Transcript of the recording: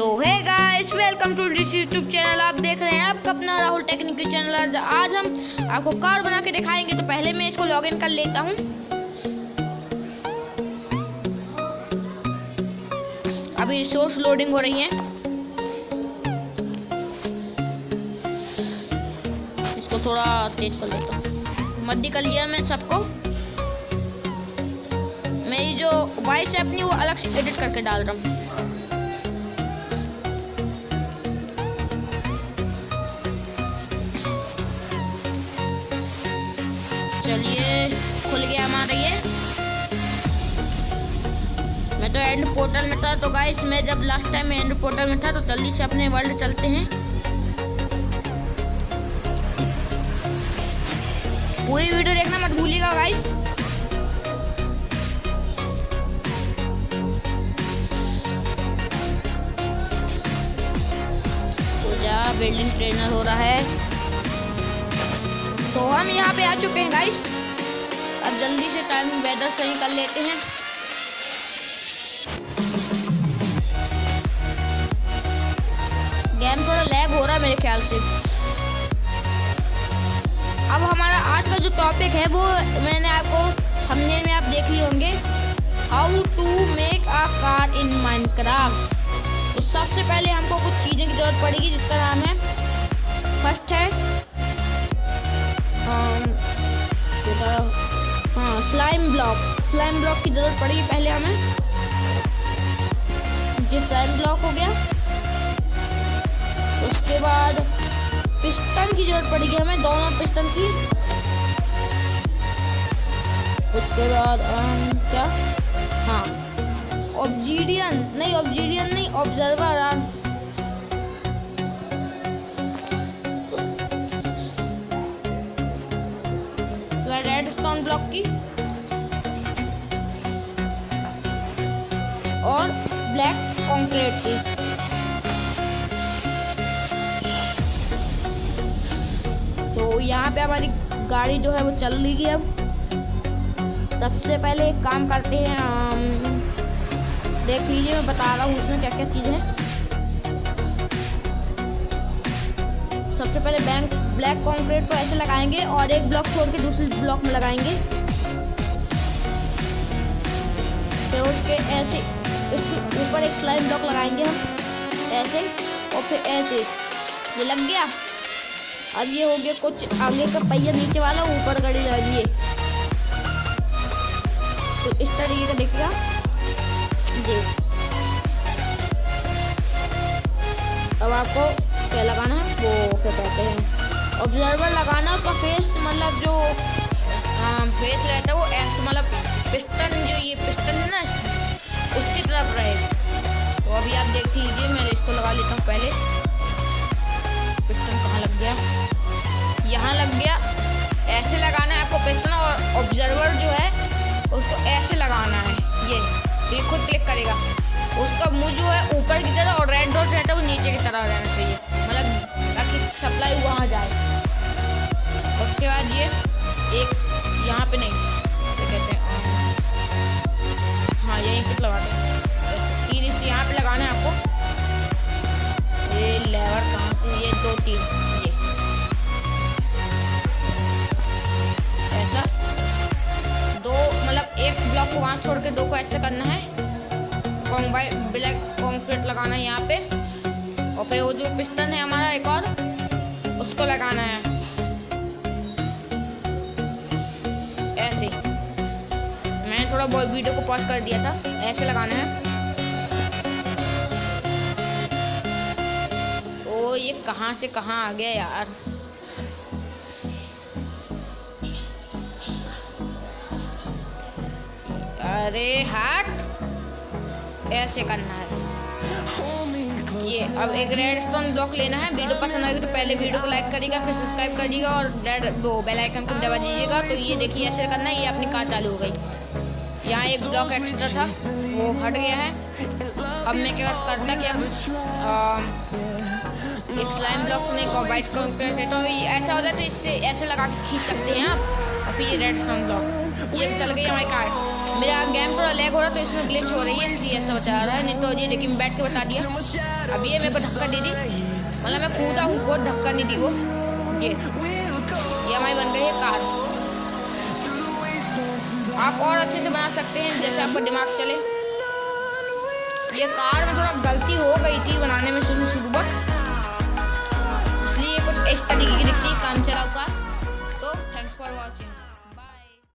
तो hey guys, welcome to this YouTube channel. आप देख रहे हैं आपका अपना राहुल टेक्निकल चैनल। आज हम आपको कार बना के दिखाएंगे। तो पहले मैं इसको लॉगिन कर लेता हूँ। अभी रिसोर्स लोडिंग हो रही है। इसको थोड़ा तेज कर लेता हूँ। मध्य कर लिया मैं सबको। मेरी जो वॉइस है अपनी वो अलग से एडिट करके डाल रहा हूँ। चलिए, खुल गया हमारा ये। मैं तो एंड पोर्टल में था। तो गाइस, मैं जब लास्ट टाइम एंड पोर्टल में था तो जल्दी से अपने वर्ल्ड चलते हैं। पूरी वीडियो देखना मत भूलिएगा गाइस। तो जा, बिल्डिंग ट्रेनर हो रहा है। तो हम यहाँ पे आ चुके हैं गाइस। अब जल्दी से टाइमिंग वेदर सही कर लेते हैं। गेम थोड़ा लैग हो रहा है मेरे ख्याल से। अब हमारा आज का जो टॉपिक है वो मैंने आपको थंबनेल में आप देख लिए होंगे, how to make a car in Minecraft. तो सबसे पहले हमको कुछ चीज़ें की जरूरत पड़ेगी, जिसका नाम है, फर्स्ट है स्लाइम ब्लॉक। स्लाइम ब्लॉक की जरूरत पड़ेगी पहले हमें। ये स्लाइम ब्लॉक हो गया। उसके बाद पिस्टन की जरूरत पड़ेगी हमें, दोनों पिस्टन की। उसके बाद क्या, हाँ, ऑब्जीडियन नहीं, ऑब्जर्वर। रेडस्टोन ब्लॉक की और ब्लैक कंक्रीट की। तो यहाँ पे हमारी गाड़ी जो है वो चल रही है। अब सबसे पहले एक काम करते हैं, देख लीजिए, मैं बता रहा हूँ उसमें क्या क्या चीज़ है। सबसे पहले ब्लैक कंक्रीट को ऐसे लगाएंगे और एक ब्लॉक छोड़ के दूसरे ब्लॉक में लगाएंगे। फिर उसके ऐसे इसके ऊपर एक स्लाइम ब्लॉक लगाएंगे हम ऐसे, और फिर ऐसे। ये लग गया। अब ये हो गया कुछ आगे का पहिया नीचे वाला, ऊपर गाड़ी लगी है। तो इस तरीके का देखिएगा ये। अब आपको क्या लगाना है, वो क्या कहते हैं, ऑब्जर्वर लगाना। उसका फेस, मतलब जो फेस रहता है वो ऐसे, मतलब पिस्टन, जो ये पिस्टन है ना, उसकी तरफ रहे। तो अभी आप देख लीजिए, मैं इसको लगा लेता हूँ पहले। पिस्टन कहाँ लग गया, यहाँ लग गया। ऐसे लगाना है आपको पिस्टन, और ऑब्जर्वर जो है उसको ऐसे लगाना है। ये खुद क्लिक करेगा। उसका मुंह जो है ऊपर की तरह, और रेड डॉट रहता है वो नीचे की तरह रहना चाहिए, मतलब ताकि सप्लाई वहाँ जाए। उसके बाद ये एक यहाँ पे नहीं, क्या कहते हैं, हाँ, यहीं पे लगाते हैं। 3 इस यहाँ पे लगाना है आपको। ये लेवर कहाँ से, ये 2 3, ये ऐसा 2, मतलब एक ब्लॉक को वहाँ छोड़ के 2 को ऐसे करना है। ब्लैक कंक्रीट लगाना है यहाँ पे, और फिर वो जो पिस्टन है हमारा एक और, उसको लगाना है ऐसे। मैंने थोड़ा बहुत वीडियो को पॉज कर दिया था। ऐसे लगाना है। तो ये कहाँ से कहाँ आ गया यार। अरे हट, ऐसे करना है ये। अब एक रेडस्टोन ब्लॉक लेना है। वीडियो पसंद आएगी तो पहले वीडियो को लाइक करिएगा, फिर सब्सक्राइब करिएगा और वो बेल आइकन को दबा दीजिएगा। तो ये देखिए, ऐसे करना है। ये अपनी कार चालू हो गई। यहाँ एक ब्लॉक एक्स्ट्रा था, वो हट गया है। अब मैं क्या करता, क्या एक स्लाइम ब्लॉक में वाइट कंक्रीट देता हूँ। ऐसा होता है तो इससे ऐसे लगा के खींच सकते हैं आप। और फिर ये रेडस्टोन ब्लॉक ये चल गई हमारी कार। मेरा गेम थोड़ा लैग हो रहा है तो इसमें ग्लिच हो रही है, इसलिए ऐसा बता रहा है, नहीं तो ये देखिए मैं बैठ के बता दिया। अब ये मेरे को धक्का दे दी, मतलब मैं कूदा हूँ, बहुत धक्का नहीं दी वो। ये हमारी बन गई है कार। आप और अच्छे से बना सकते हैं जैसे आपका दिमाग चले। ये कार में थोड़ा गलती हो गई थी बनाने में शुरू, इसलिए कुछ इस तरीके की दिखती है काम चलाऊ कार।